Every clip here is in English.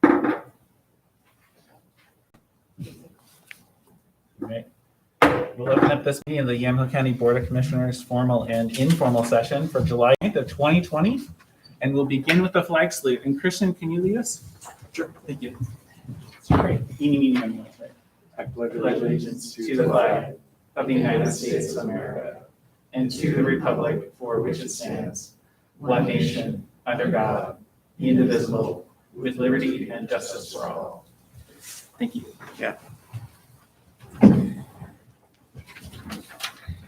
All right. We'll open up this meeting of the Yamhill County Board of Commissioners formal and informal session for July 8th of 2020. And we'll begin with the flag salute. And Christian, can you lead us? Sure. Thank you. Sorry. I pledge allegiance to the flag of the United States of America and to the republic for which it stands, one nation, under God, indivisible, with liberty and justice for all. Thank you. Yeah.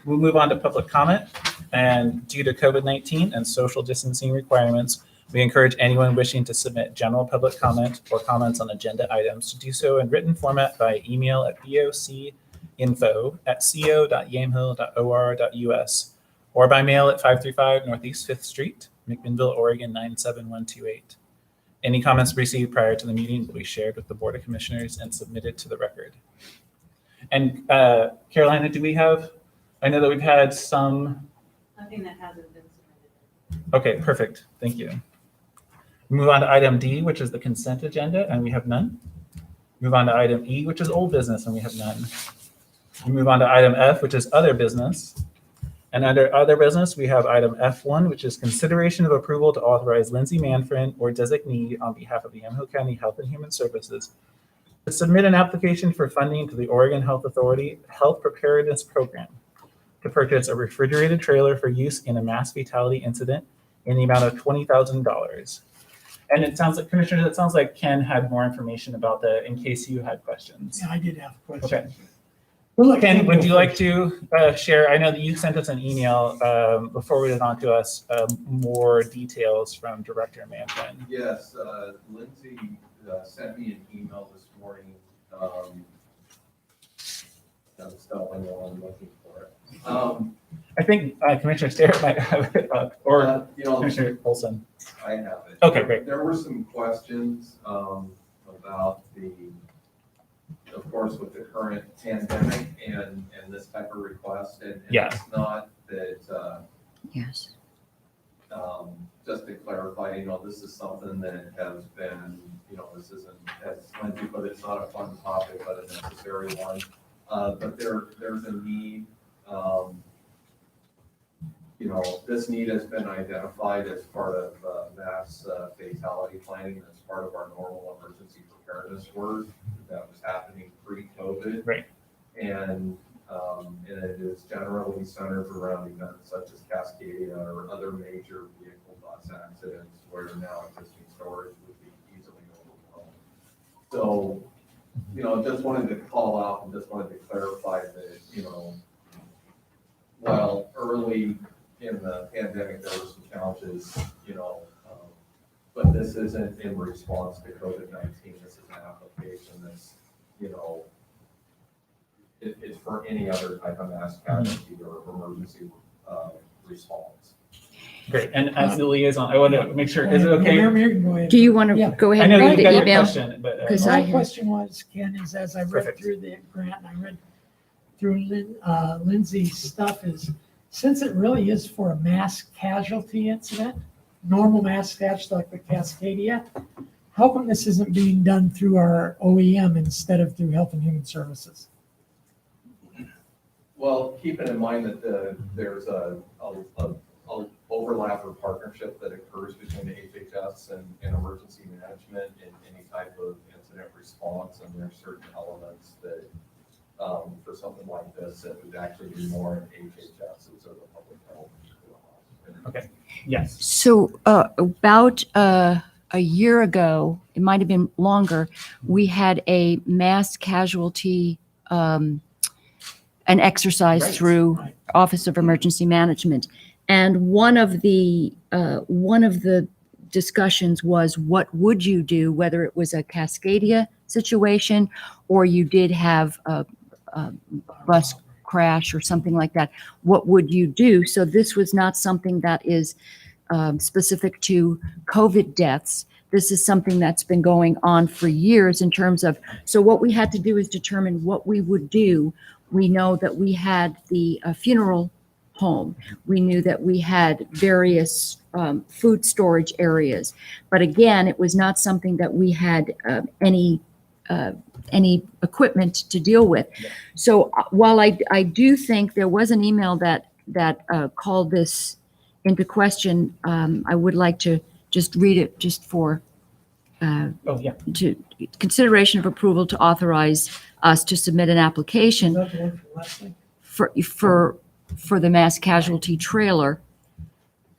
We'll move on to public comment. And due to COVID-19 and social distancing requirements, we encourage anyone wishing to submit general public comment or comments on agenda items to do so in written format by email at bocinfo@co.yamhill.or.us or by mail at 535 Northeast 5th Street, McMinnville, Oregon 97128. Any comments received prior to the meeting will be shared with the Board of Commissioners and submitted to the record. And Carolina, do we have, I know that we've had some. Nothing that hasn't been submitted. Okay, perfect. Thank you. Move on to item D, which is the consent agenda, and we have none. Move on to item E, which is old business, and we have none. We move on to item F, which is other business. And under other business, we have item F1, which is consideration of approval to authorize Lindsay Manfrin or designee on behalf of the Yamhill County Health and Human Services to submit an application for funding to the Oregon Health Authority Health Preparedness Program to purchase a refrigerated trailer for use in a mass fatality incident in the amount of $20,000. And it sounds like, Commissioner, it sounds like Ken had more information about that in case you had questions. Yeah, I did have questions. Okay. Well, Ken, would you like to share? I know that you sent us an email before we went on to us more details from Director Manfrin. Yes, Lindsay sent me an email this morning. I'm spelling while I'm looking for it. I think Commissioner Starrett might have it up, or Commissioner Olson. I have it. Okay, great. There were some questions about of course, with the current pandemic and this type of request, and yeah. It's not that. Yes. Just to clarify, this is something that has been, this isn't, as Lindsay put it, it's not a fun topic, but a necessary one. But there's a need. This need has been identified as part of mass fatality planning. That's part of our normal emergency preparedness work that was happening pre-COVID. Right. And it is generally centered around events such as Cascadia or other major vehicle bus accidents where now existing storage would be easily overwhelmed. So, just wanted to call out and just wanted to clarify that, while early in the pandemic there were some challenges, but this isn't in response to COVID-19. This is an application that's, it's for any other type of mass casualty or emergency response. Great. And as the liaison, I want to make sure, is it okay? Do you want to go ahead I know and that read you the got your email? question, but My question was, Ken, is as I read Perfect. through the grant and I read through Lindsay's stuff, is since it really is for a mass casualty incident, normal mass casualty like the Cascadia, how come this isn't being done through our OEM instead of through Health and Human Services? Well, keeping in mind that there's a overlap or partnership that occurs between the HHS and emergency management in any type of incident response, and there's certain elements that for something like this, it would actually be more in HHS's or the public health. okay. Yes. So about a year ago, it might have been longer, we had a mass casualty an exercise Right. through Office of Emergency Management. And one of the discussions was, what would you do, whether it was a Cascadia situation or you did have a bus crash or something like that, what would you do? So this was not something that is specific to COVID deaths. This is something that's been going on for years in terms of, so what we had to do is determine what we would do. We know that we had the funeral home. We knew that we had various food storage areas. But again, it was not something that we had any equipment to deal with. Yeah. So while I do think there was an email that called this into question, I would like to just read it just for Oh, yeah. to consideration of approval to authorize us to submit an Is application that the one from Leslie? for the mass casualty trailer.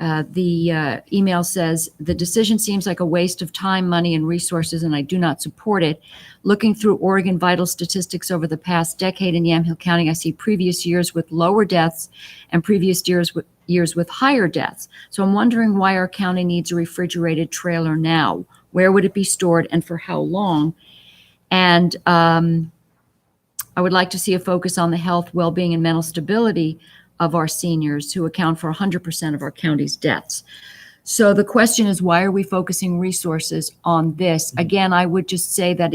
The email says, the decision seems like a waste of time, money, and resources, and I do not support it. Looking through Oregon vital statistics over the past decade in Yamhill County, I see previous years with lower deaths and previous years with higher deaths. So I'm wondering why our county needs a refrigerated trailer now. Where would it be stored and for how long? And I would like to see a focus on the health, well-being, and mental stability of our seniors, who account for 100% of our county's deaths. So the question is, why are we focusing resources on this? Again, I would just say that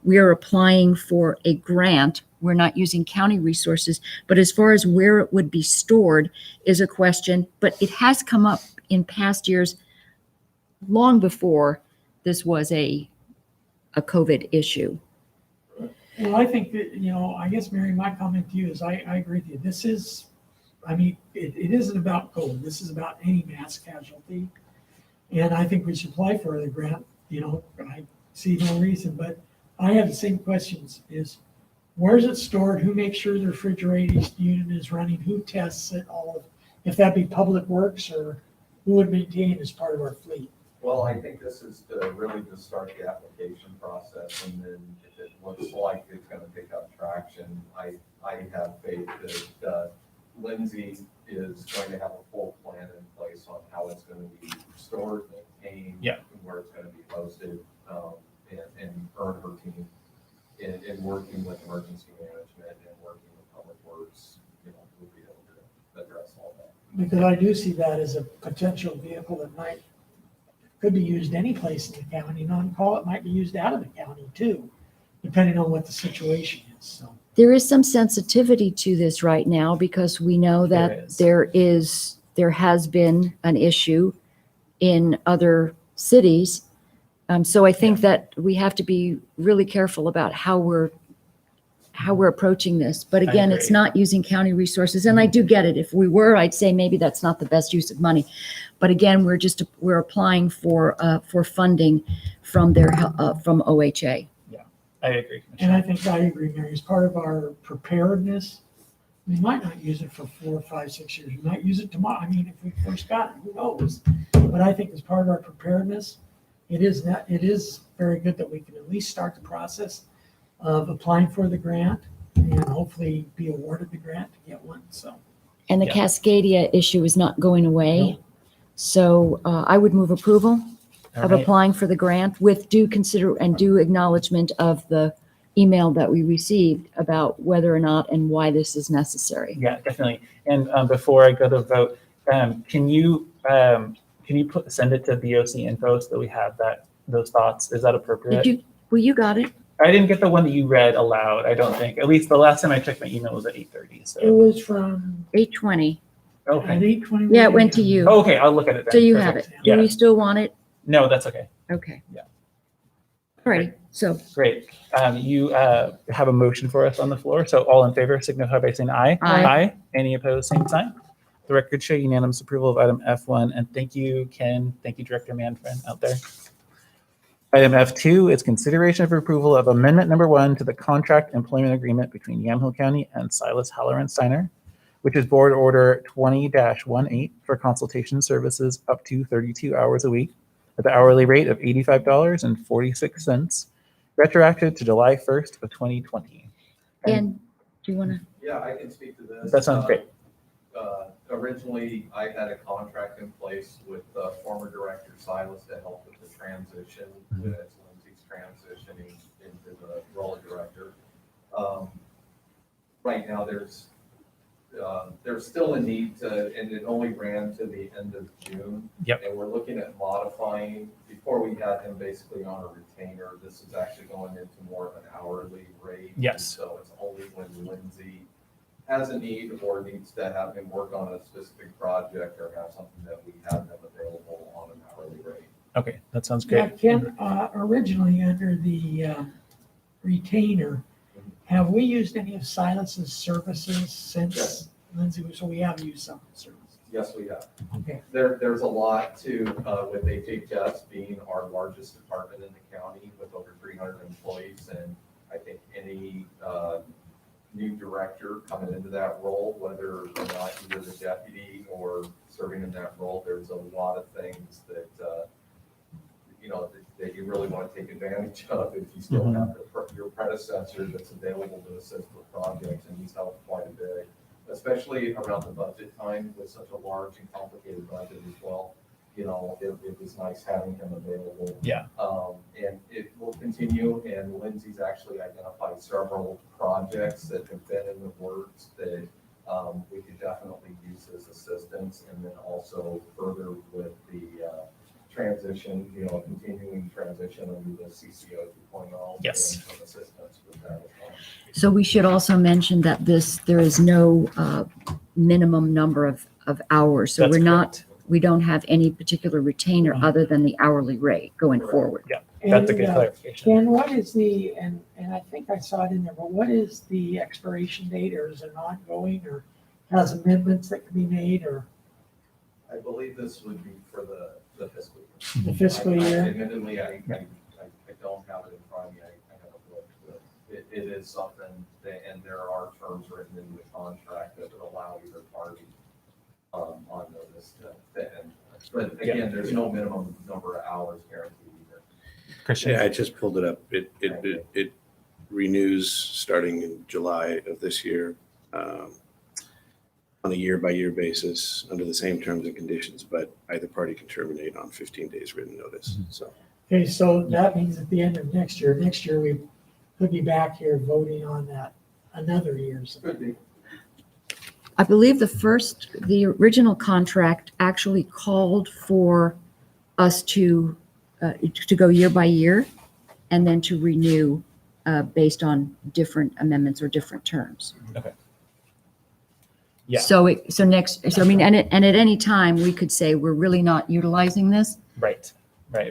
we are applying for a grant. We're not using county resources, but as far as where it would be stored is a question, but it has come up in past years, long before this was a COVID issue. Well, I think that, I guess, Mary, my comment to you is I agree with you. This is, it isn't about COVID. This is about any mass casualty. And I think we should apply for the grant. I see no reason, but I have the same questions is, where's it stored? Who makes sure the refrigerated unit is running? Who tests it all? If that be Public Works, or who would maintain as part of our fleet? Well, I think this is to really just start the application process, and then if it looks like it's gonna pick up traction, I have faith that Lindsay is going to have a full plan in place on how it's gonna be stored, maintained, Yeah. and where it's gonna be hosted, and earn her team in working with emergency management and working with Public Works, we'll be able to address all that. Because I do see that as a potential vehicle that could be used any place in the county. Non-call, it might be used out of the county too, depending on what the situation is. So There is some sensitivity to this right now because we know that there has been an issue in other cities. So I think that we have to be really careful about how we're approaching this. But again, it's agree. not using county resources. And I do get it. If we were, I'd say maybe that's not the best use of money. But again, we're applying for funding from from OHA. I agree. And I think I agree, Mary, as part of our preparedness, we might not use it for 4, 5, 6 years. We might use it tomorrow. If we first got it, who knows? But I think as part of our preparedness, it is very good that we can at least start the process of applying for the grant and hopefully be awarded the grant to get one. So And the Yeah. Cascadia issue is not going away. No. So I would move approval All of right. applying for the grant with due acknowledgement of the email that we received about whether or not and why this is necessary. Yeah, definitely. And before I go to vote, can you send it to BOC info so that we have those thoughts? Is that appropriate? You got it. I didn't get the one that you read aloud, I don't think. At least the last time I checked my email was at 8:30. it So was from 8:20. at okay. 8:21. Yeah, it went to you. Oh, okay, I'll look at it then. So you have it. Perfect. Do Yeah. we still want it? No, that's okay. Okay. Yeah. All right. So Great. You have a motion for us on the floor. So all in favor, signify by saying aye. Aye. Any opposed, same sign. The record show unanimous approval of item F1. And thank you, Ken. Thank you, Director Manfred out there. Item F2 is consideration of approval of amendment number 1 to the contract employment agreement between Yamhill County and Silas Halloran Steiner, which is Board Order 20-18 for consultation services up to 32 hours a week at the hourly rate of $85.46, retroactive to July 1st of 2020. and do you want to? Yeah, I can speak to this. That sounds great. Originally, I had a contract in place with former Director Silas to help with the transition, as Lindsay's transitioning into the role of director. Right now, there's still a need to, and it only ran to the end of June. Yep. And we're looking at modifying, before we had him basically on a retainer, this is actually going into more of an hourly rate. Yes. And so it's only when Lindsay has a need or needs to have him work on a specific project or have something that we have them available on an hourly rate. Okay, that sounds Now, great. Ken, originally under the retainer, have we used any of Silas's services since Yes. Lindsay, so we have used some services? Yes, we have. Okay. There's a lot to, with HHS being our largest department in the county with over 300 employees. And I think any new director coming into that role, whether or not either the deputy or serving in that role, there's a lot of things that, that you really want to take advantage of if you still have your predecessor that's available to assist with projects, and he's helped quite a bit, especially around the budget time with such a large and complicated budget as well. It was nice having him available. Yeah. And it will continue, and Lindsay's actually identified several projects that have been in the works that we could definitely use his assistance, and then also further with the transition, continuing transition under the CCO 2.0. Yes. And some assistance with that as well. So we should also mention that there is no minimum number of hours. So That's we don't have any particular retainer Mhm. other than the hourly rate going Correct. forward. That's a good And, clarification. Ken, what is and I think I saw it in there, but what is the expiration date, or is it ongoing, or has amendments that can be made, or I believe this would be for the fiscal year. the fiscal year? Admittedly, I don't have it in front of me. I haven't looked, but it is something that, and there are terms written into the contract that would allow either party on notice to end. But again, there's no minimum number of hours guaranteed either. Christian? Yeah, I just pulled it up. It renews starting in July of this year on a year-by-year basis under the same terms and conditions, but either party can terminate on 15 days written notice. So Okay, so that means at the end of next year we could be back here voting on that another year's. Could be. I believe the original contract actually called for us to go year by year and then to renew based on different amendments or different terms. Yeah. So I mean, and at any time, we could say, we're really not utilizing this. Right.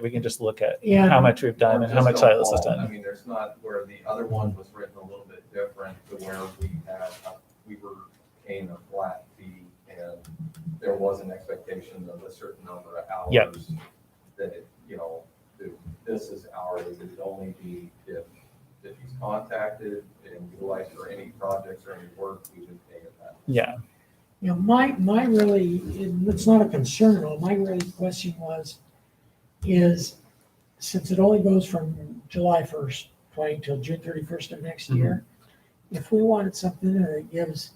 We can just look at Yeah. how much we've done Or and how much just don't Silas has fall. I done. mean, there's not where the other one was written a little bit different to where we were paying a flat fee, and there was an expectation of a certain number of hours. Yep. That, this is hourly, it would only be if he's contacted and utilized for any projects or any work, we would pay it that. Yeah. My really, it's not a concern, though, my really question is since it only goes from July 1st, till June 31st of next year, if we wanted something that gives,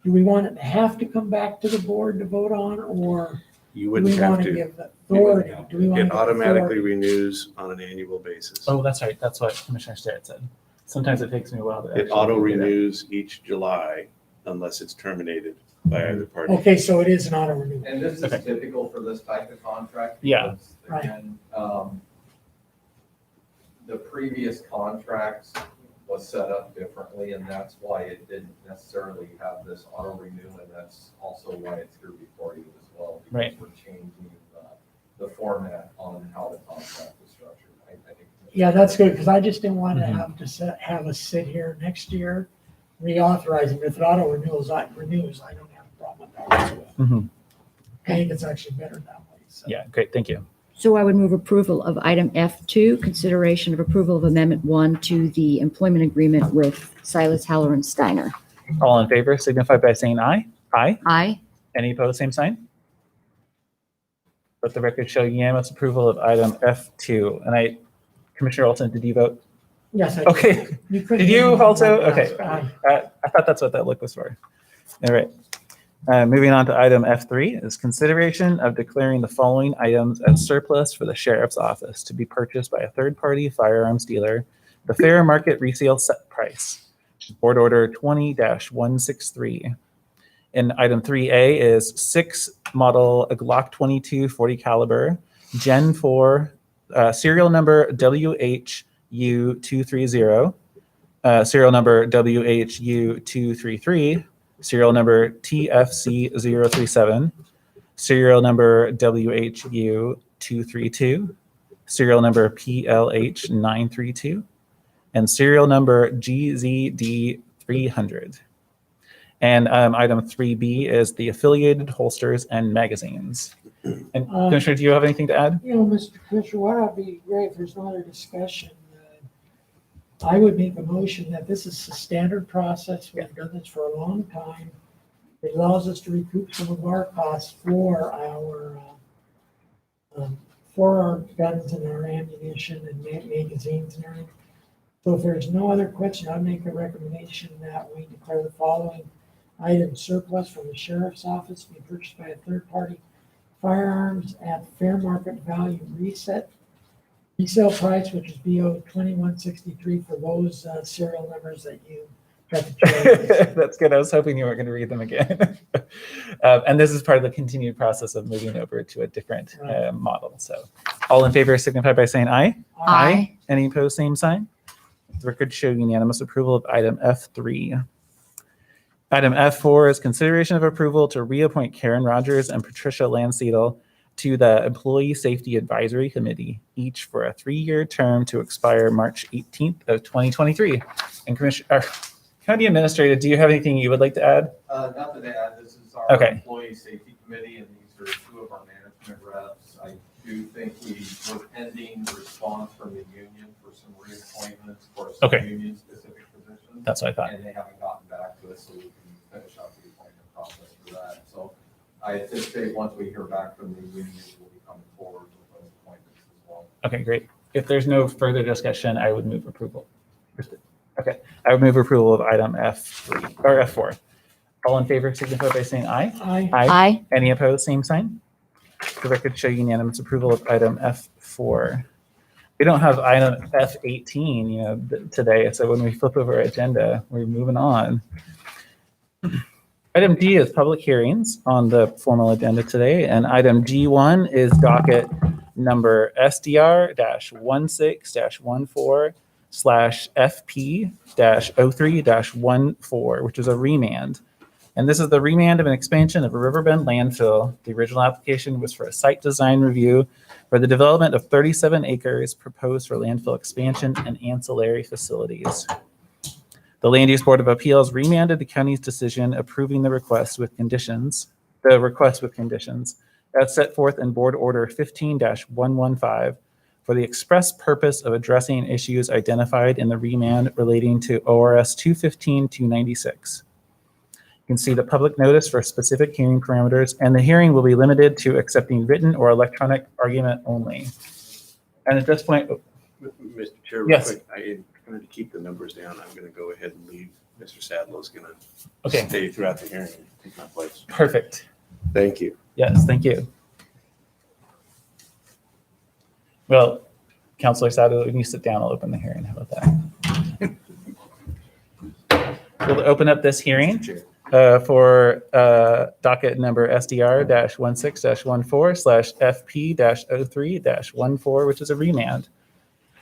do we want it to have to come back to the board to vote on, or you do wouldn't we have want to to. give authority? Do we want to It give automatically authority? renews on an annual basis. Oh, that's right. That's what Commissioner Starrett said. Sometimes it takes me a while to It actually auto do that. renews each July unless it's terminated by either party. Okay, so it is an auto renewal. And this is Okay. typical for this type of contract. Yeah. Because, Right. again, the previous contracts was set up differently, and that's why it didn't necessarily have this auto renew, and that's also why it's here before you as well. Because Right. we're changing the format on how the contract is structured. I think. Yeah, that's good, because I just didn't want to Mhm. have us sit here next year reauthorizing. If it auto renews, I don't have a problem with that as well. Mhm. I think it's actually better that way. So. Yeah, great. Thank you. So I would move approval of item F2, consideration of approval of Amendment 1 to the employment agreement with Silas Haller and Steiner. All in favor signify by saying aye. Aye. Aye. Any opposed, same sign. Let the record show unanimous approval of item F2. And Commissioner Olson, did you vote? Yes. I Okay. You couldn't Did you even- also? Yes, Okay. aye. I thought that's what that look was for. All right. Moving on to item F3 is consideration of declaring the following items as surplus for the sheriff's office to be purchased by a third-party firearms dealer, the fair market resale set price, Board Order 20-163. And item 3A is 6 model Glock 22 40 caliber, Gen 4, serial number WHU230, serial number WHU233, serial number TFC037, serial number WHU232, serial number PLH932, and serial number GZD300. And item 3B is the affiliated holsters and magazines. And Commissioner, do you have anything to add? Mr. Commissioner, what would be great if there's no other discussion? I would make a motion that this is a standard process. We've done this for a long time. It allows us to recoup some of our costs for our guns and our ammunition and magazines and everything. So if there's no other question, I'd make a recommendation that we declare the following item surplus from the sheriff's office to be purchased by a third party: firearms at fair market value reset. Resale price, which is BO 2163 for those serial numbers that you got to choose. That's good. I was hoping you weren't going to read them again. And this is part of the continued process of moving over to a different model. So all in favor signify by saying aye. Aye. Any opposed, same sign. The record show unanimous approval of item F3. Item F4 is consideration of approval to reappoint Karen Rogers and Patricia Landseedel to the Employee Safety Advisory Committee, each for a 3-year term to expire March 18th of 2023. And Commissioner, County Administrator, do you have anything you would like to add? Nothing to add. This is our Okay. Employee Safety Committee, and these are 2 of our management reps. I do think we were pending response from the union for some reappointments for some Okay. union-specific positions. That's what I thought. And they haven't gotten back to us, so we can finish out the appointment process for that. So I anticipate once we hear back from the union, we'll be coming forward with those appointments as well. Okay, great. If there's no further discussion, I would move approval. Okay, I would move approval of item F3 or F4. All in favor signify by saying aye. Aye. Aye. Any opposed, same sign. The record show unanimous approval of item F4. We don't have item F18, today. So when we flip over our agenda, we're moving on. Item D is public hearings on the formal agenda today, and item G1 is docket number SDR-16-14/FP-03-14, which is a remand. And this is the remand of an expansion of a Riverbend landfill. The original application was for a site design review for the development of 37 acres proposed for landfill expansion and ancillary facilities. The Land Use Board of Appeals remanded the county's decision approving the request with conditions, as set forth in Board Order 15-115 for the express purpose of addressing issues identified in the remand relating to ORS 215-296. You can see the public notice for specific hearing parameters, and the hearing will be limited to accepting written or electronic argument only. And at this point, Mr. Chair, real Yes. quick, in order to keep the numbers down, I'm going to go ahead and leave. Mr. Sadlow's going to okay, stay throughout the hearing and take my place. perfect. Thank you. Yes, thank you. Well, Councilor Sato, when you sit down, I'll open the hearing. How about that? We'll open up this hearing Chair. for docket number SDR-16-14/FP-03-14, which is a remand.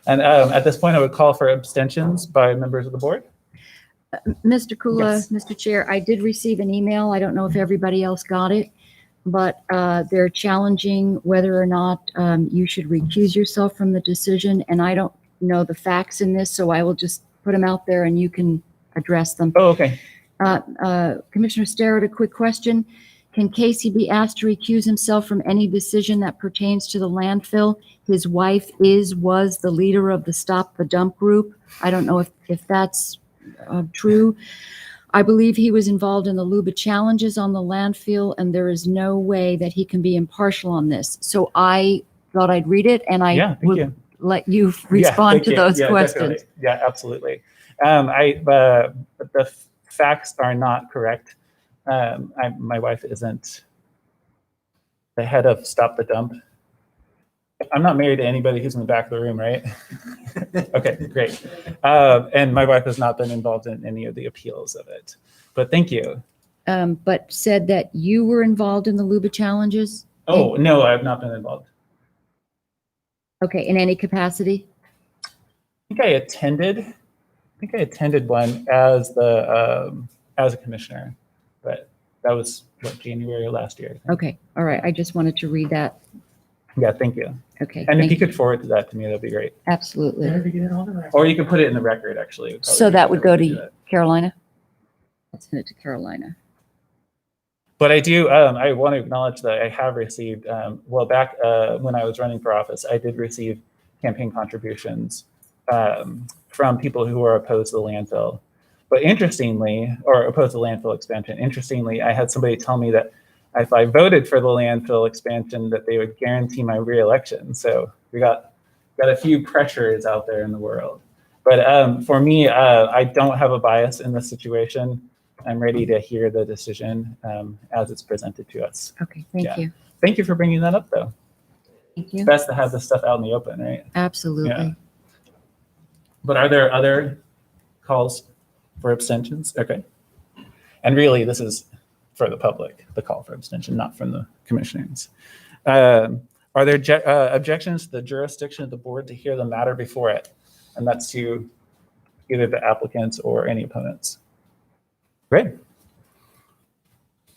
And at this point, I would call for abstentions by members of the board. Mr. Kula, Yes. Mr. Chair, I did receive an email. I don't know if everybody else got it, but they're challenging whether or not you should recuse yourself from the decision. And I don't know the facts in this, so I will just put them out there and you can address them. Oh, okay. Commissioner Starrett, a quick question. Can Casey be asked to recuse himself from any decision that pertains to the landfill? His wife was the leader of the Stop the Dump group. I don't know if that's true. I believe he was involved in the LUBA challenges on the landfill, and there is no way that he can be impartial on this. So I thought I'd read it, and Yeah, I thank would you. let you Yeah, respond thank to you. those Yeah, questions. definitely. Yeah, absolutely. The facts are not correct. My wife isn't the head of Stop the Dump. I'm not married to anybody who's in the back of the room, right? Okay, great. And my wife has not been involved in any of the appeals of it. But thank you. But said that you were involved in the LUBA challenges? Oh, no, I have not been involved. Okay, in any capacity? I think I attended one as a commissioner. but that was what, January of last year. I think. Okay, all right. I just wanted to read that. Yeah, thank you. Okay, And if thank you could forward that to me, that'd be great. absolutely. Better to get it on the record. Or you can put it in the record, actually. It'd probably So be that would better go do to that. Carolina? I'll send it to Carolina. But I do, I want to acknowledge that I have received, well, back when I was running for office, I did receive campaign contributions from people who were opposed to the landfill. But interestingly, or opposed to landfill expansion, interestingly, I had somebody tell me that if I voted for the landfill expansion, that they would guarantee my reelection. So we got a few pressures out there in the world. But for me, I don't have a bias in this situation. I'm ready to hear the decision as it's presented to us. Okay, thank Yeah. you. Thank you for bringing that up, though. Thank you. Best to have this stuff out in the open, right? Absolutely. Yeah. But are there other calls for abstentions? Okay. And really, this is for the public, the call for abstention, not from the commissioners. Are there objections to the jurisdiction of the board to hear the matter before it? And that's to either the applicants or any opponents. Great.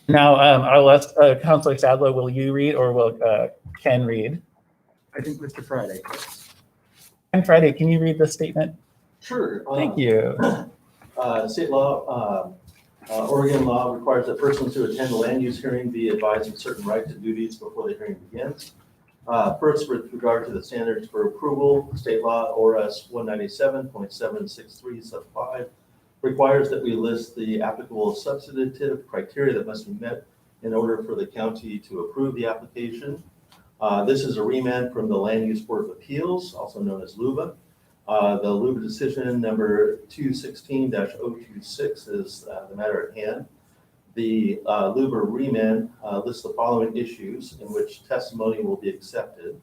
Now, I'll ask Councilor Sadler, will you read or will Ken read? I think Mr. Friday. And Friday, can you read the statement? Sure. Thank you. State law, Oregon law requires that persons who attend a land use hearing be advised of certain rights and duties before the hearing begins. First, with regard to the standards for approval, state law ORS 197.763 sub 5 requires that we list the applicable substantive criteria that must be met in order for the county to approve the application. This is a remand from the Land Use Board of Appeals, also known as LUBA. The LUBA decision number 216-026 is the matter at hand. The LUBA remand lists the following issues in which testimony will be accepted.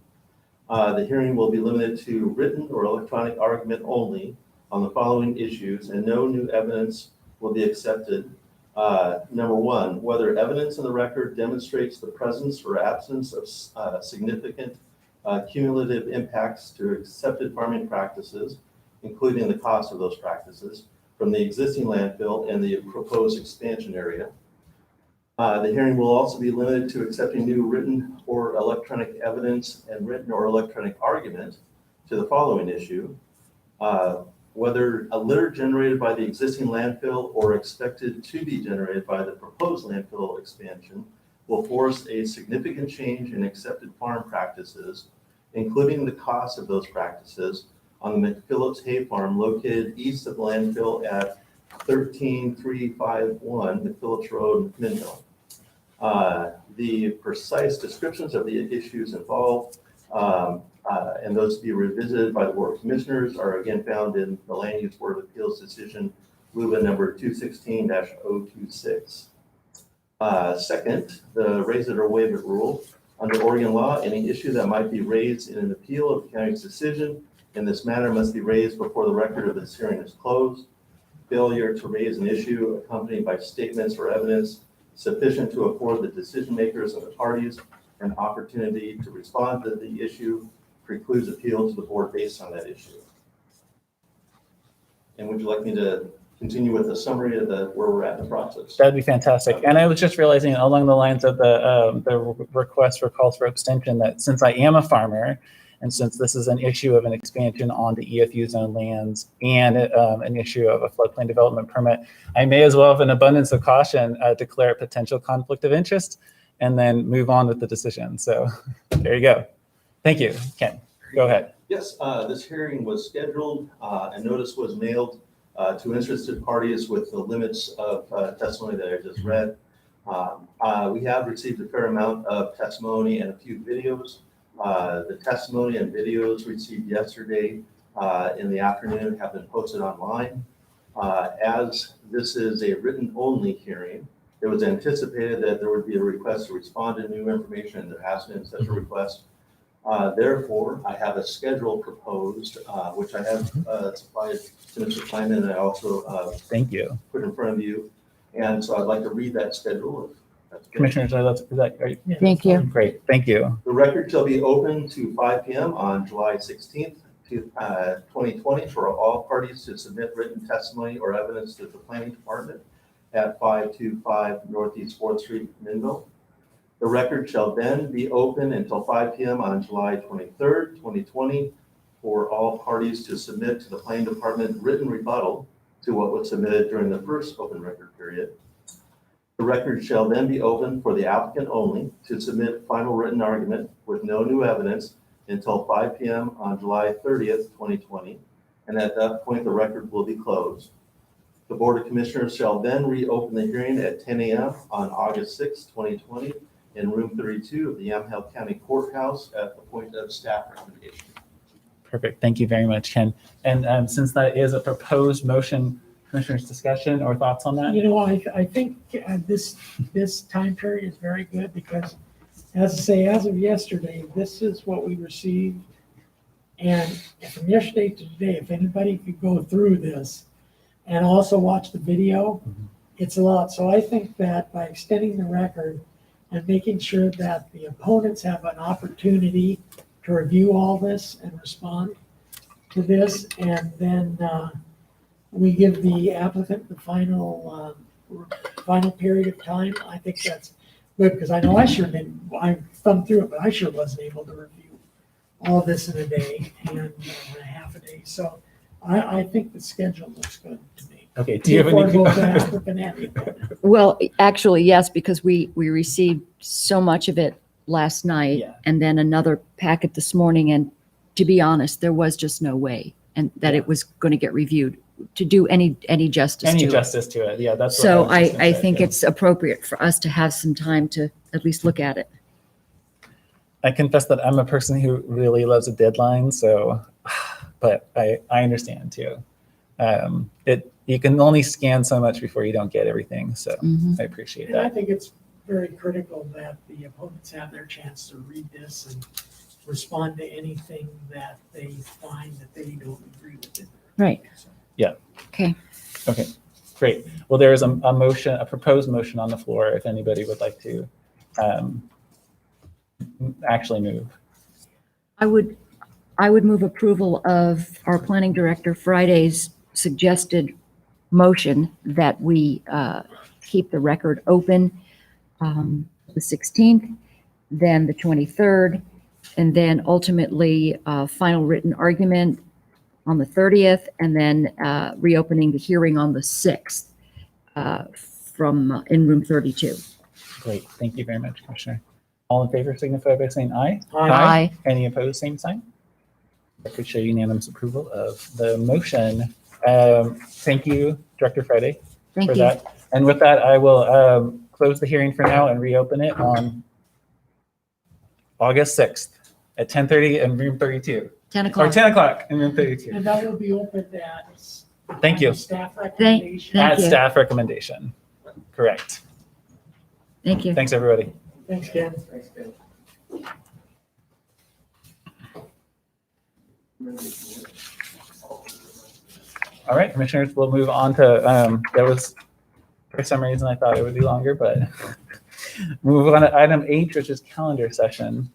The hearing will be limited to written or electronic argument only on the following issues, and no new evidence will be accepted. Number one, whether evidence in the record demonstrates the presence or absence of significant cumulative impacts to accepted farming practices, including the cost of those practices, from the existing landfill and the proposed expansion area. The hearing will also be limited to accepting new written or electronic evidence and written or electronic argument to the following issue. Whether a litter generated by the existing landfill or expected to be generated by the proposed landfill expansion will force a significant change in accepted farm practices, including the cost of those practices on the McPhillips Hay Farm located east of the landfill at 13351 McPhillips Road, McMinnville. The precise descriptions of the issues involved and those to be revisited by the Board of Commissioners are again found in the Land Use Board of Appeals decision, LUBA number 216-026. Second, the raise it or waive it rule. Under Oregon law, any issue that might be raised in an appeal of the county's decision in this matter must be raised before the record of this hearing is closed. Failure to raise an issue accompanied by statements or evidence sufficient to afford the decision makers and the parties an opportunity to respond to the issue precludes appeal to the board based on that issue. And would you like me to continue with a summary of where we're at in the process? That'd be fantastic. And I was just realizing along the lines of the request for calls for abstention that since I am a farmer, and since this is an issue of an expansion onto EFU zone lands and an issue of a floodplain development permit, I may as well, have an abundance of caution, declare a potential conflict of interest and then move on with the decision. So there you go. Thank you, Ken. Go ahead. Yes, this hearing was scheduled. A notice was mailed to interested parties with the limits of testimony that I just read. We have received a fair amount of testimony and a few videos. The testimony and videos received yesterday in the afternoon have been posted online. As this is a written only hearing, it was anticipated that there would be a request to respond to new information, and there has been such a request. Therefore, I have a schedule proposed, which I have supplied to Mr. Kleinman, and I also Thank you. put in front of you. And so I'd like to read that schedule. If that's good. Commissioners, are you, Yeah, Thank you. great. Thank you. The record shall be open to 5 p.m. on July 16th, 2020 for all parties to submit written testimony or evidence to the planning department at 525 Northeast 4th Street, Minville. The record shall then be open until 5 p.m. on July 23rd, 2020, for all parties to submit to the planning department written rebuttal to what was submitted during the first open record period. The record shall then be open for the applicant only to submit final written argument with no new evidence until 5 p.m. on July 30th, 2020, and at that point, the record will be closed. The Board of Commissioners shall then reopen the hearing at 10 a.m. on August 6, 2020, in room 32 of the Yamhill County Courthouse at the point of staff recommendation. Perfect. Thank you very much, Ken. And since that is a proposed motion, Commissioners, discussion or thoughts on that? You know, I think this time period is very good because, as I say, as of yesterday, this is what we received. And from yesterday to today, if anybody could go through this and also watch the video, it's a lot. So I think that by extending the record and making sure that the opponents have an opportunity to review all this and respond to this, and then we give the applicant the final period of time, I think that's good, because I know I thumbed through it, but I sure wasn't able to review all this in a day and a half a day. So I think the schedule looks good to me. Okay. Do you have any? Before both the applicant and the opponent. Well, actually, yes, because we received so much of it last night Yeah. and then another packet this morning. And to be honest, there was just no way and that it was going to get reviewed to do any justice Any to it. justice to it? Yeah, that's. What So was just gonna I say, think yeah. it's appropriate for us to have some time to at least look at it. I confess that I'm a person who really loves a deadline, so, but I understand too. You can only scan so much before you don't get everything, so Mhm. I appreciate And I that. think it's very critical that the opponents have their chance to read this and respond to anything that they find that they don't agree with it. Right. So, Okay. Okay, great. Well, there is a motion, a proposed motion on the floor if anybody would like to actually move. I would move approval of our planning director Friday's suggested motion that we keep the record open the 16th, then the 23rd, and then ultimately final written argument on the 30th, and then reopening the hearing on the 6th from in room 32. Great, thank you very much, Commissioner. All in favor signify by saying aye. Aye. Any opposed, same sign. I could show unanimous approval of the motion. Thank you, Director Friday, Thank for you. that. And with that, I will close the hearing for now and reopen it on August 6th at 10:30 in room 32. 10 Or o'clock. 10 o'clock in room 32. And that will be open at. Thank you. Staff recommendation. Thank At you. staff recommendation. Correct. Thank you. Thanks, everybody. Thanks, Ken. Thanks, Ken. All right, commissioners, we'll move on to, that was, for some reason, I thought it would be longer, but move on to item H, which is calendar session.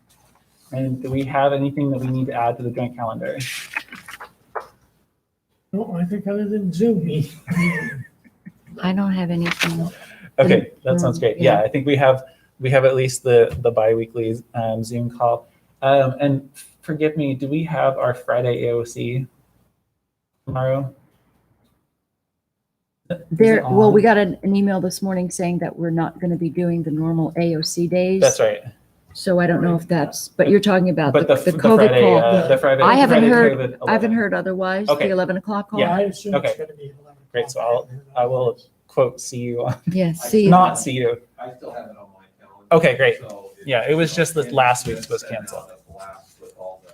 And do we have anything that we need to add to the joint calendar? No, I think other than Zoom meeting. I don't have anything. Okay, that sounds great. Yeah, Yeah. I think we have at least the bi-weekly Zoom call. And forgive me, do we have our Friday AOC tomorrow? Is it Well, we on? got an email this morning saying that we're not going to be doing the normal AOC days. That's right. So I don't know if that's, but you're talking about But the the COVID Friday, call. the Friday. I haven't Friday heard- COVID I haven't 11. heard otherwise, Okay. the 11 o'clock call. Yeah. I assume it's Okay. gonna be 11. Great, so I will quote, see you on, Yeah, see you. not see you. I still have it on my calendar. Okay, great. So Yeah, it was just that it's last week's was sent out canceled. at the last with all the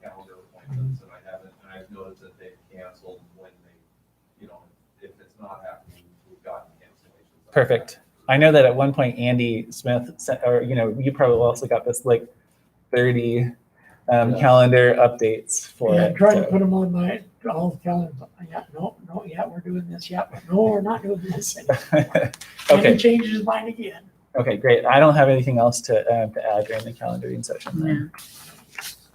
calendar appointments, and I haven't, and I've noticed that they've canceled when they, if it's not happening, we've gotten cancellations. Perfect. I know that at one point Andy Smith sent, or you probably also got this like 30 calendar updates for Yeah, it. trying to so- put them on all the calendars. Yeah, no, yeah, we're doing this. Yeah, but no, we're not doing this. And he Okay, changes his mind again. okay, great. I don't have anything else to add during the calendaring session. then.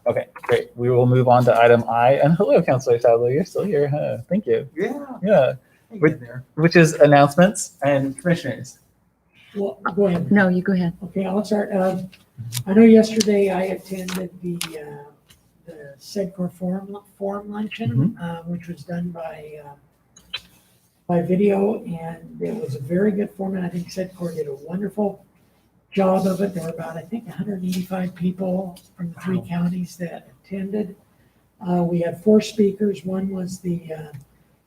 Okay, great. We will move on to item I. And hello, Councilor Sadler, you're still here, huh? Thank you. Yeah. Yeah. which is announcements and commissioners. Well, go ahead. No, you go ahead. Okay, I'll start. I know yesterday I attended the SEDCOR forum luncheon, which was done by video, and it was a very good format. I think SEDCOR did a wonderful job of it. There were about, I think, 185 people from the three counties that attended. We had 4 speakers. One was the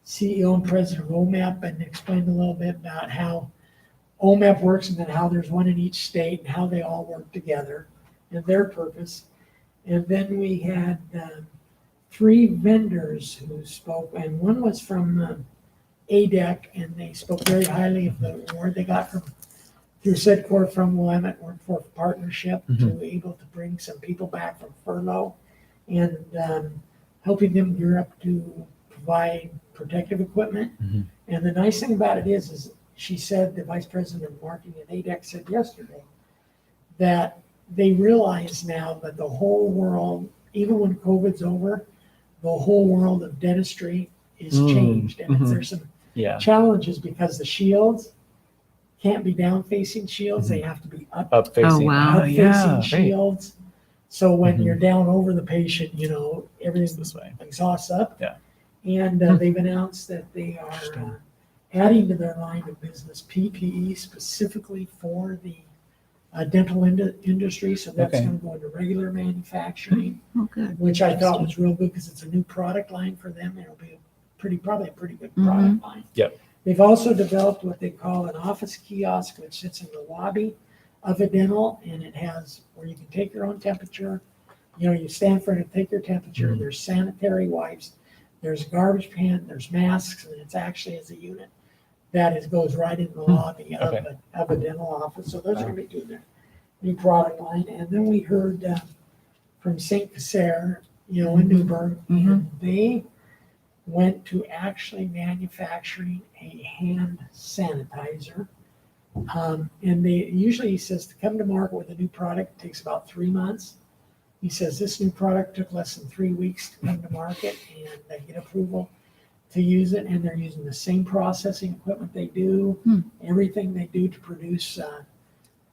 CEO and president of OMAP, and explained a little bit about how OMAP works and then how there's one in each state and how they all work together and their purpose. And then we had 3 vendors who spoke, and one was from ADEC, and they spoke very highly of the award they got through SEDCOR from Willamette Workforce Partnership to be able to bring some people back from furlough and helping them gear up to provide protective equipment. And the nice thing about it is she said, the vice president of marketing at ADEC said yesterday, that they realize now that the whole world, even when COVID's over, the whole world of dentistry is changed. And there's some challenges because the shields can't be down-facing shields. They have to be Up Oh, facing. wow. up-facing shields. So when you're down over the patient, everything This way. exhausts up. Yeah. And they've announced that they are adding to their line of business PPE specifically for the dental industry. So that's Okay. going to go into regular manufacturing, Oh, good. which I thought was real good because it's a new product line for them. It'll be probably a pretty good product line. Yep. They've also developed what they call an office kiosk, which sits in the lobby of a dental, and it has where you can take your own temperature. You stand for it and take your temperature. There's sanitary wipes, there's a garbage pan, there's masks, and it's actually as a unit that goes right in the lobby of a dental office. So those are going to be doing their new product line. And then we heard from St. Cassare, in Newburgh, and they went to actually manufacturing a hand sanitizer. And he says to come to market with a new product takes about 3 months. He says this new product took less than 3 weeks to come to market and they get approval to use it. And they're using the same processing equipment they do, everything they do to produce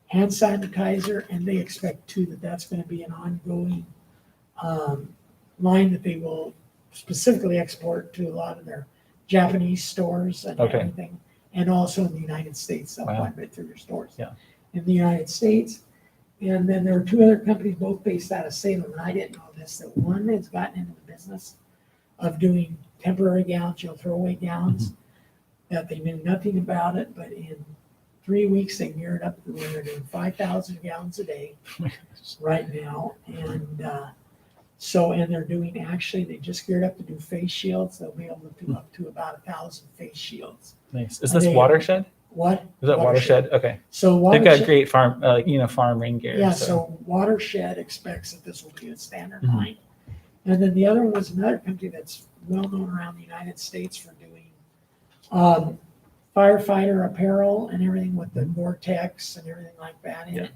hand sanitizer. And they expect too that's going to be an ongoing line that they will specifically export to a lot of their Japanese stores and everything. And also in the United States, they'll quite a bit through their stores in the United States. And then there were 2 other companies, both based out of Salem, and I didn't know this, that one has gotten into the business of doing temporary gowns, throwaway gowns, that they knew nothing about it, but in 3 weeks they geared up to where they're doing 5,000 gowns a day right now. And and they're doing, they just geared up to do face shields. They'll be able to do up to about 1,000 face shields. Nice. Is this Watershed? What? Is that Watershed? Okay. So They've Watershed, got great farm rain gear. yeah, so Watershed expects that this will be a standard line. And then the other one was another company that's well known around the United States for doing firefighter apparel and everything with the Gore-Tex and everything like that in it.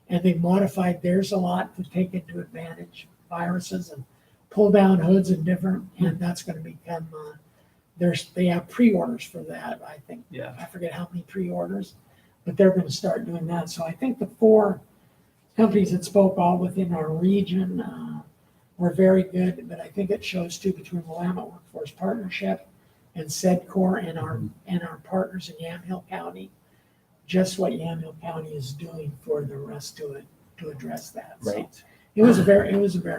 And they modified theirs a lot to take into advantage viruses and pull down hoods and different, and that's going to become they have pre-orders for that, I think. I forget how many pre-orders, but they're going to start doing that. So I think the 4 companies that spoke all within our region were very good, but I think it shows too between Willamette Workforce Partnership and SEDCOR and our partners in Yamhill County, just what Yamhill County is doing for the rest to address that. Right. So it was a very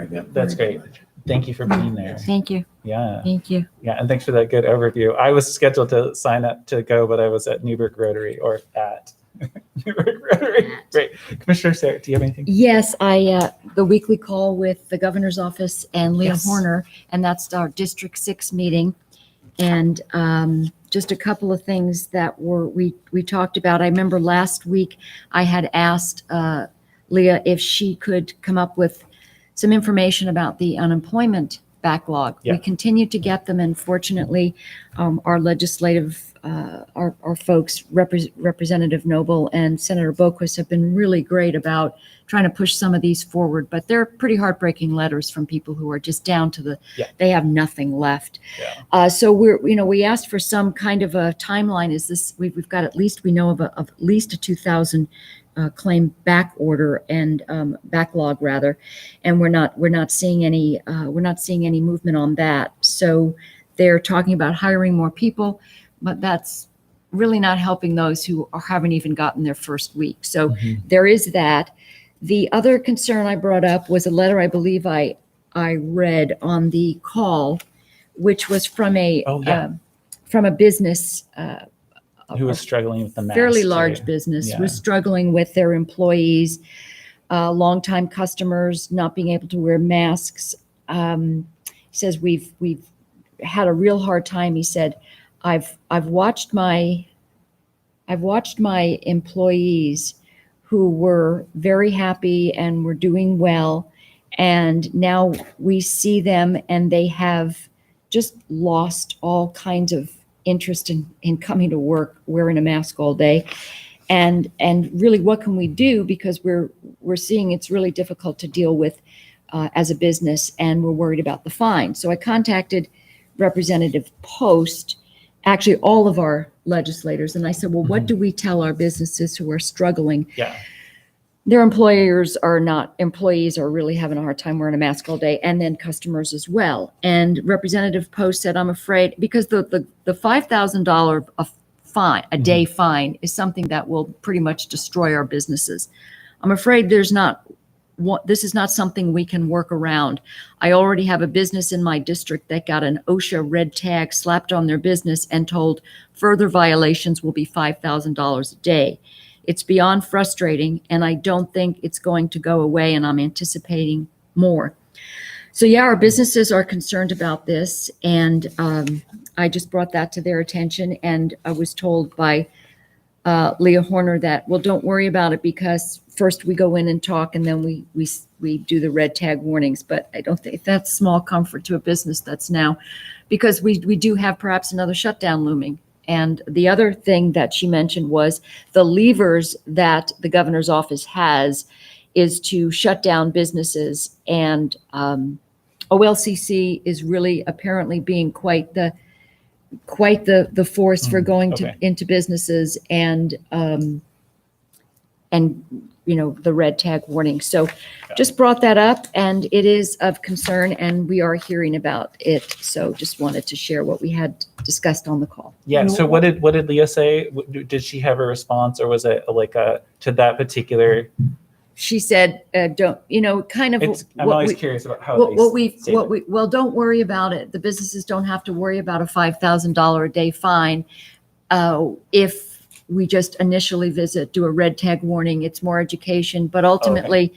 good. That's very good great. luncheon. Thank you for being there. Thank you. Yeah. Thank you. Yeah. And thanks for that good overview. I was scheduled to sign up to go, but I was at Newburgh Rotary at Newburgh Rotary. Great. Commissioner Sarah, do you have anything? Yes, the weekly call with the governor's office and Leah Yes. Horner, and that's our District 6 meeting. And just a couple of things that we talked about. I remember last week I had asked Leah if she could come up with some information about the unemployment backlog. Yeah. We continue to get them, and fortunately, our legislative, our folks, Representative Noble and Senator Boquist have been really great about trying to push some of these forward, but they're pretty heartbreaking letters from people who are just down to the, Yeah. they have nothing left. Yeah. So we asked for some kind of a timeline. Is this, we've got at least, we know of at least a 2,000 claim back order and backlog rather, and we're not seeing any movement on that. So they're talking about hiring more people, but that's really not helping those who haven't even gotten their first week. So Mhm. there is that. The other concern I brought up was a letter I believe I read on the call, which was from a Oh, yeah. from a business. Who was struggling with the mask? Fairly large right? business Yeah. was struggling with their employees, longtime customers not being able to wear masks. He says we've had a real hard time. He said, I've watched my employees who were very happy and were doing well, and now we see them and they have just lost all kinds of interest in coming to work wearing a mask all day. And really, what can we do? Because we're seeing it's really difficult to deal with as a business, and we're worried about the fine. So I contacted Representative Post, actually all of our legislators, and I said, well, what do we tell our businesses who are struggling? Yeah. Their employees are really having a hard time wearing a mask all day, and then customers as well. And Representative Post said, I'm afraid, because the $5,000 fine, a day fine, is something that will pretty much destroy our businesses. I'm afraid this is not something we can work around. I already have a business in my district that got an OSHA red tag slapped on their business and told further violations will be $5,000 a day. It's beyond frustrating, and I don't think it's going to go away, and I'm anticipating more. So yeah, our businesses are concerned about this, and I just brought that to their attention, and I was told by Leah Horner that, well, don't worry about it, because first we go in and talk, and then we do the red tag warnings. But I don't think that's small comfort to a business that's now, because we do have perhaps another shutdown looming. And the other thing that she mentioned was the levers that the governor's office has is to shut down businesses. And OLCC is really apparently being quite the force for going okay. into businesses and the red tag warning. So just brought that up, and it is of concern, and we are hearing about it. So just wanted to share what we had discussed on the call. Yeah. So what did Leah say? Did she have a response, or was it like to that particular? She said, "Don't kind of." I'm always curious about how Well, don't worry about it. The businesses don't have to worry about a $5,000 a day fine if we just initially do a red tag warning. It's more education, but ultimately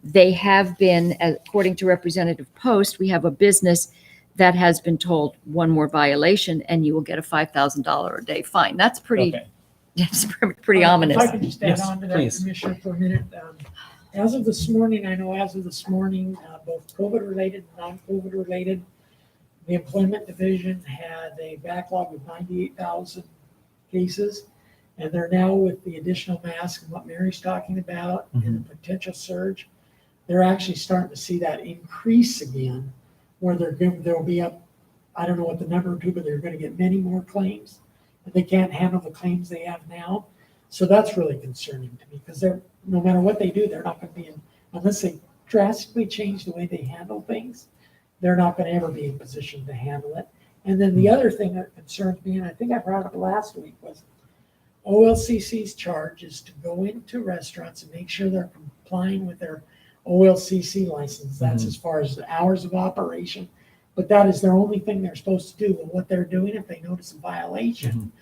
they have been, according to Representative Post, we have a business that has been told one more violation and you will get a $5,000 a day fine. That's pretty, it's pretty ominous. If I could just add Yes, on to that, please. Commissioner, for a minute. As of this morning, both COVID-related and non-COVID related, the Employment Division had a backlog of 98,000 cases. And they're now, with the additional mask and what Mary's talking about and the potential surge, they're actually starting to see that increase again, where they'll be up, I don't know what the number will do, but they're going to get many more claims. And they can't handle the claims they have now. So that's really concerning to me, because no matter what they do, they're not going to be unless they drastically change the way they handle things, they're not going to ever be in position to handle it. And then the other thing that concerns me, and I think I brought it up last week, was OLCC's charge is to go into restaurants and make sure they're complying with their OLCC license. That's as far as the hours of operation. But that is their only thing they're supposed to do. But what they're doing, if they notice a violation,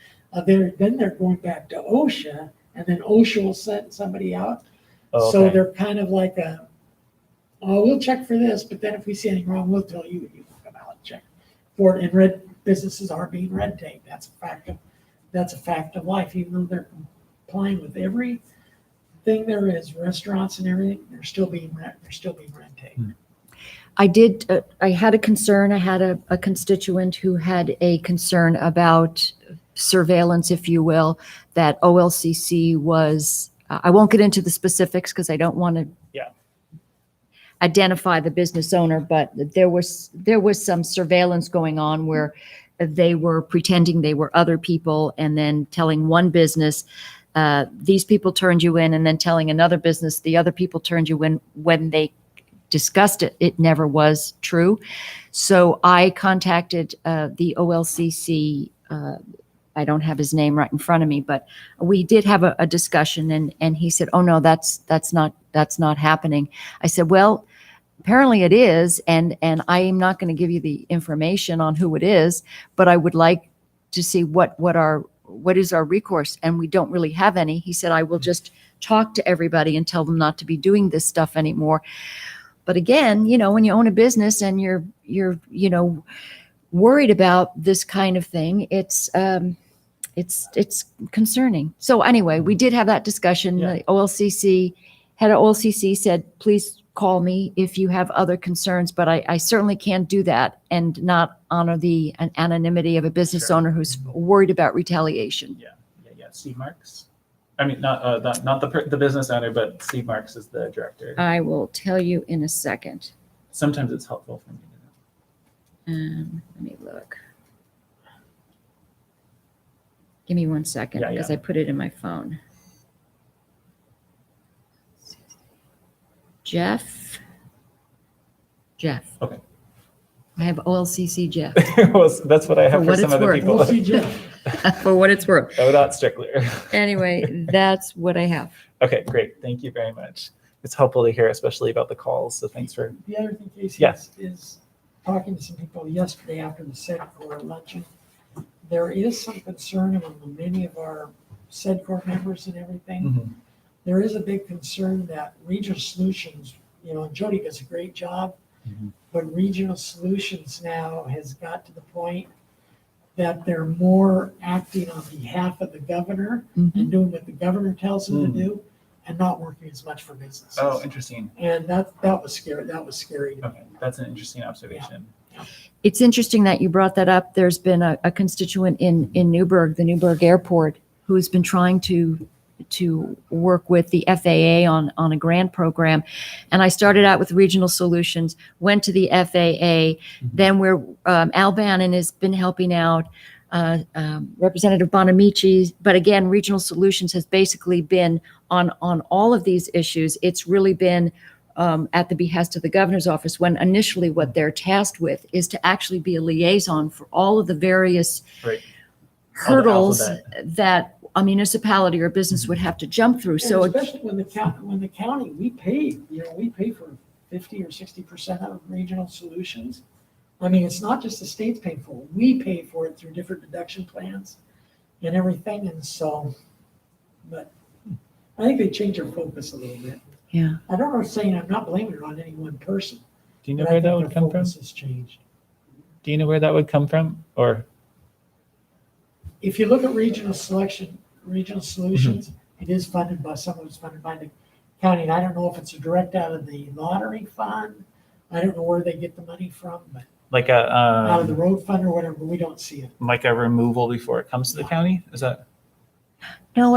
then they're going back to OSHA, and then OSHA will send somebody out. So they're kind of like we'll check for this, but then if we see anything wrong, we'll tell you, and you can come out and check for it. And businesses are being red taped. That's a fact of life. Even though they're complying with everything there is, restaurants and everything, they're still being red taped. I did, I had a concern, I had a constituent who had a concern about surveillance, if you will, that OLCC was, I won't get into the specifics because I don't want to Yeah. identify the business owner, but there was some surveillance going on where they were pretending they were other people and then telling one business, these people turned you in, and then telling another business, the other people turned you in. When they discussed it, it never was true. So I contacted the OLCC. I don't have his name right in front of me, but we did have a discussion, and he said, "Oh no, that's not happening." I said, "Well, apparently it is, and I am not going to give you the information on who it is, but I would like to see what is our recourse, and we don't really have any." He said, "I will just talk to everybody and tell them not to be doing this stuff anymore." But again, when you own a business and you're worried about this kind of thing, it's concerning. So anyway, we did have that discussion. Yeah. The head of OLCC said, "Please call me if you have other concerns," but I certainly can't do that and not honor the anonymity of a business Sure. owner who's worried about retaliation. Yeah. Steve Marks. I mean, not the business owner, but Steve Marks is the director. I will tell you in a second. Sometimes it's helpful for me to know. Let me look. Give me 1 second Yeah, because yeah. I put it in my phone. Jeff. Okay. I have OLCC Jeff. Well, that's what I have For for what some it's other worth. people. We'll see, Jeff. For what it's worth. Without Strickler. Anyway, that's what I have. Okay, great. Thank you very much. It's helpful to hear, especially about the calls. So thanks for. The other thing, Casey, Yeah. is talking to some people yesterday after the SEDCOR luncheon. There is some concern among many of our SEDCOR members and everything. Mhm. There is a big concern that regional solutions, and Jody does a great job, Mhm. but regional solutions now has got to the point that they're more acting on behalf of the governor and doing what the governor tells them to do and not working as much for businesses. Oh, interesting. And that was scary. That was scary. to me. Okay, that's an interesting observation. It's interesting that you brought that up. There's been a constituent in Newburgh, the Newburgh Airport, who's been trying to work with the FAA on a grant program. And I started out with regional solutions, went to the FAA, then where Al Bannon has been helping out, Representative Bonamici. But again, regional solutions has basically been on all of these issues. It's really been at the behest of the governor's office, when initially what they're tasked with is to actually be a liaison for all of the various Right. All the hurdles alphabet. that a municipality or a business would have to jump through. So And especially when the county, we pay for 50 or 60% of regional solutions. I mean, it's not just the state's paying for it. We pay for it through different deduction plans and everything. And so, but I think they changed their focus a little bit. yeah, I don't know, saying I'm not blaming it on any one person. Do you know but I where that think would their come from? focus has changed. Do you know where that would come from? Or If you look at regional solutions, it is funded by, some of it's funded by the county. And I don't know if it's direct out of the lottery fund. I don't know where they get the money from, but like out of the a road fund or whatever, but we don't see it. like a removal before it comes to the county? Is that? no,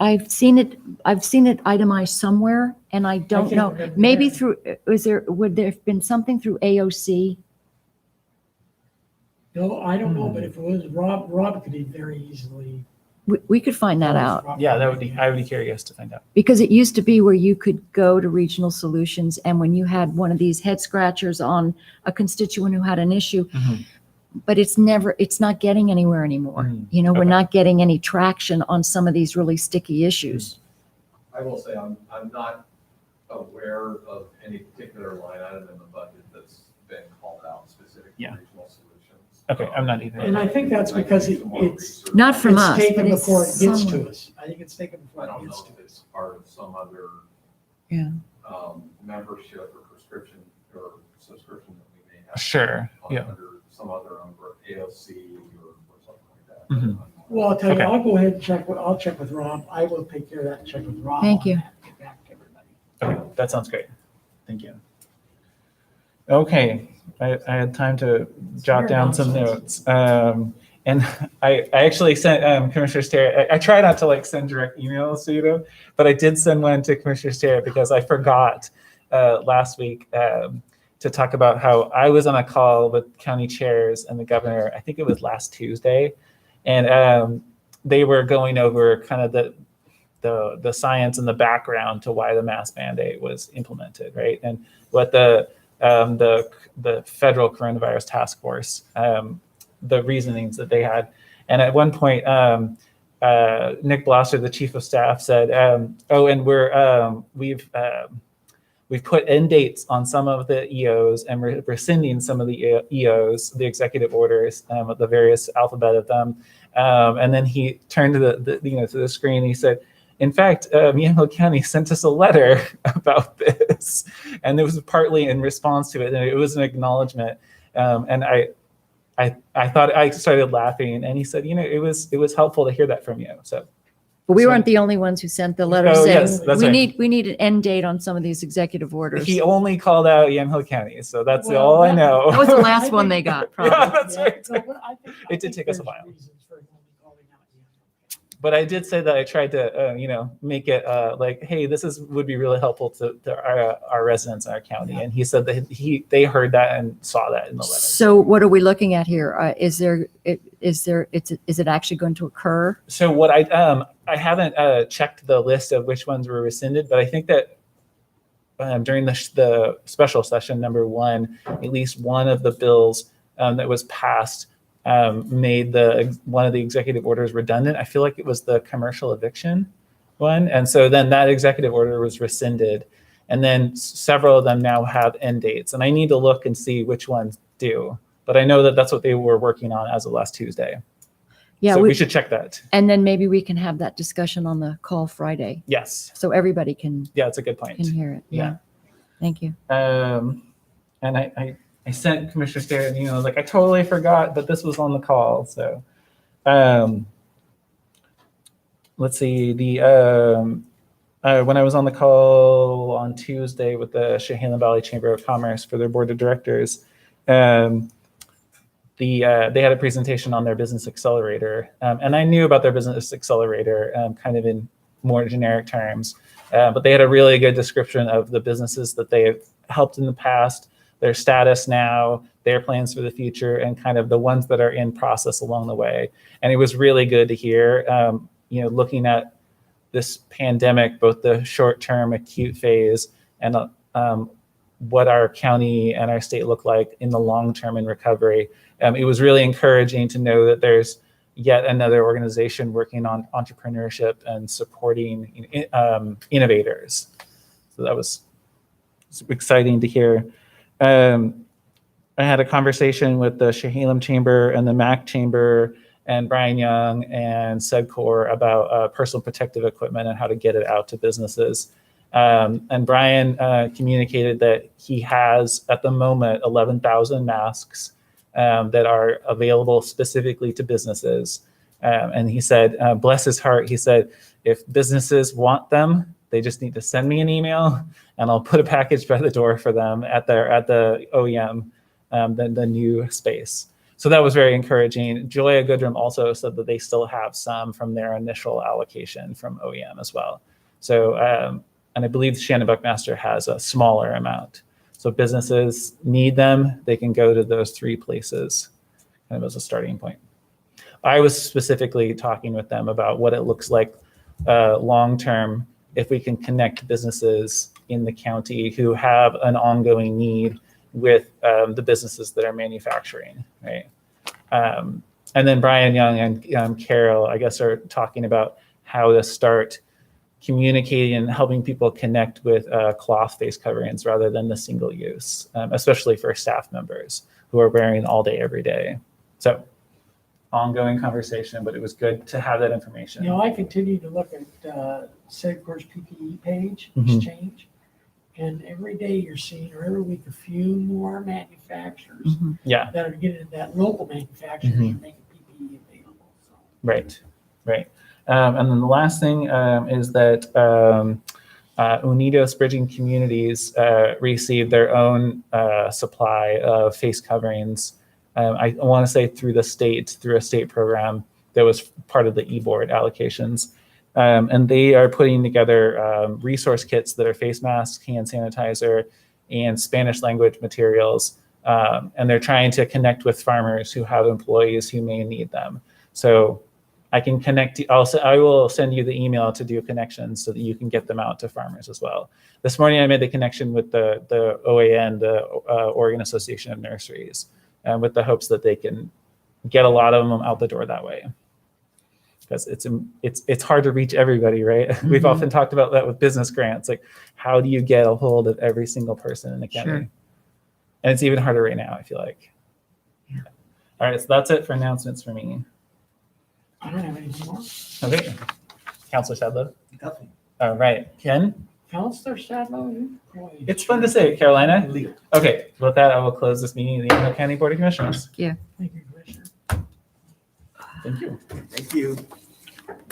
I've seen it itemized somewhere, and I don't can't know. remember Maybe where. would there have been something through AOC? No, I don't know, but if it was Rob could very easily. We could find that out, Yeah, that would be. I would be curious to find out. because it used to be where you could go to regional solutions, and when you had one of these head scratchers on a constituent who had an issue, Mhm. but it's not getting anywhere anymore. Mhm. We're Okay. not getting any traction on some of these really sticky issues. I will say, I'm not aware of any particular line item in the budget that's been called out specifically Yeah. for regional solutions. Okay, I'm not either. And I think that's because I can do more Not research. from It's us, taken but it's before it gets somewhere. to us. I think it's taken before I it don't gets know to if us. it's part of some other. Yeah. Membership or prescription or subscription that we may have. Sure. Yeah. Under some other umbrella, AOC or something like that. Mhm. Well, I'll tell you, Okay. I'll go ahead and I'll check with Rob. I will take care of that and check with Rob. Thank on you. that and get back to everybody. Okay, that sounds great. Thank you. Okay, I had time to jot Your down some nonsense. notes. And I actually sent Commissioner Sterrett, I try not to like send direct emails to you, but I did send one to Commissioner Sterrett because I forgot last week to talk about how I was on a call with county chairs and the governor, I think it was last Tuesday, and they were going over kind of the science and the background to why the mask mandate was implemented, right? And what the federal coronavirus task force, the reasonings that they had. And at one point, Nick Blosser, the chief of staff, said, "Oh, and we've put end dates on some of the EOs, and we're rescinding some of the EOs, the executive orders, the various alphabet of them." And then he turned to the screen. And he said, "In fact, Yamhill County sent us a letter about this," and it was partly in response to it, and it was an acknowledgement. And I thought, I started laughing, and he said, "It was helpful to hear that from you." So, But we weren't the only ones who sent the letter Oh, saying, yes, that's right. we need an end date on some of these executive orders. he only called out Yamhill County, so that's Well, all I know. That was the I last think- one they got, Yeah, probably. that's right. No, but I think- I It did think take us a there's while. reasons for him only calling out Yamhill. But I did say that I tried to, make it like, hey, would be really helpful to our residents in our county. Yeah. And he said that they heard that and saw that in the letter. So what are we looking at here? Is it actually going to occur? So what I haven't checked the list of which ones were rescinded, but I think that during the special session number 1, at least one of the bills that was passed made one of the executive orders redundant. I feel like it was the commercial eviction one. And so then that executive order was rescinded. And then several of them now have end dates. And I need to look and see which ones do. But I know that that's what they were working on as of last Tuesday. Yeah, So we should check that. and then maybe we can have that discussion on the call Friday, Yes. so everybody can Yeah, it's a good point. hear it. Yeah. Thank you. And I sent Commissioner Sterrett, like, I totally forgot that this was on the call. So let's see, when I was on the call on Tuesday with the Chehalis Valley Chamber of Commerce for their board of directors, they had a presentation on their business accelerator. And I knew about their business accelerator kind of in more generic terms, but they had a really good description of the businesses that they have helped in the past, their status now, their plans for the future, and kind of the ones that are in process along the way. And it was really good to hear, looking at this pandemic, both the short-term acute phase and what our county and our state look like in the long term in recovery. It was really encouraging to know that there's yet another organization working on entrepreneurship and supporting innovators. So that was exciting to hear. I had a conversation with the Chehalis Chamber and the MAC Chamber and Brian Young and SEDCOR about personal protective equipment and how to get it out to businesses. And Brian communicated that he has, at the moment, 11,000 masks that are available specifically to businesses. And he said, bless his heart, he said, if businesses want them, they just need to send me an email and I'll put a package by the door for them at the OEM, the new space. So that was very encouraging. Julia Goodrum also said that they still have some from their initial allocation from OEM as well. So, and I believe Shannon Buckmaster has a smaller amount. So businesses need them, they can go to those 3 places kind of as a starting point. I was specifically talking with them about what it looks like long-term if we can connect businesses in the county who have an ongoing need with the businesses that are manufacturing, right? And then Brian Young and Carol, I guess, are talking about how to start communicating and helping people connect with cloth face coverings rather than the single use, especially for staff members who are wearing all day, every day. So ongoing conversation, but it was good to have that information. I continue to look at SEDCOR's PPE page, Mhm. exchange, and every day you're seeing, or every week, a few more manufacturers Yeah, that are getting, that local manufacturers are making PPE available. So. right. And then the last thing is that Unidos Bridging Communities received their own supply of face coverings. I want to say through a state program that was part of the e-board allocations. And they are putting together resource kits that are face masks, hand sanitizer, and Spanish language materials. And they're trying to connect with farmers who have employees who may need them. So I can connect. I will send you the email to do connections so that you can get them out to farmers as well. This morning I made the connection with the OAN, the Oregon Association of Nurseries, with the hopes that they can get a lot of them out the door that way. Because it's hard to reach everybody, right? Mm-hmm. We've often talked about that with business grants. Like, how do you get a hold of every single person in the county? Sure. And it's even harder right now, I feel like. Yeah. All right, so that's it for announcements for me. I don't have anything more. Okay, Counselor Sadler. Nothing. All right, Ken. Counselor Shadlow, you? Boy, It's fun to say, Carolina. Okay, with that, I will close this meeting of the Yamaha County Board of Commissioners. Thank you, Commissioner. Thank you. Thank you.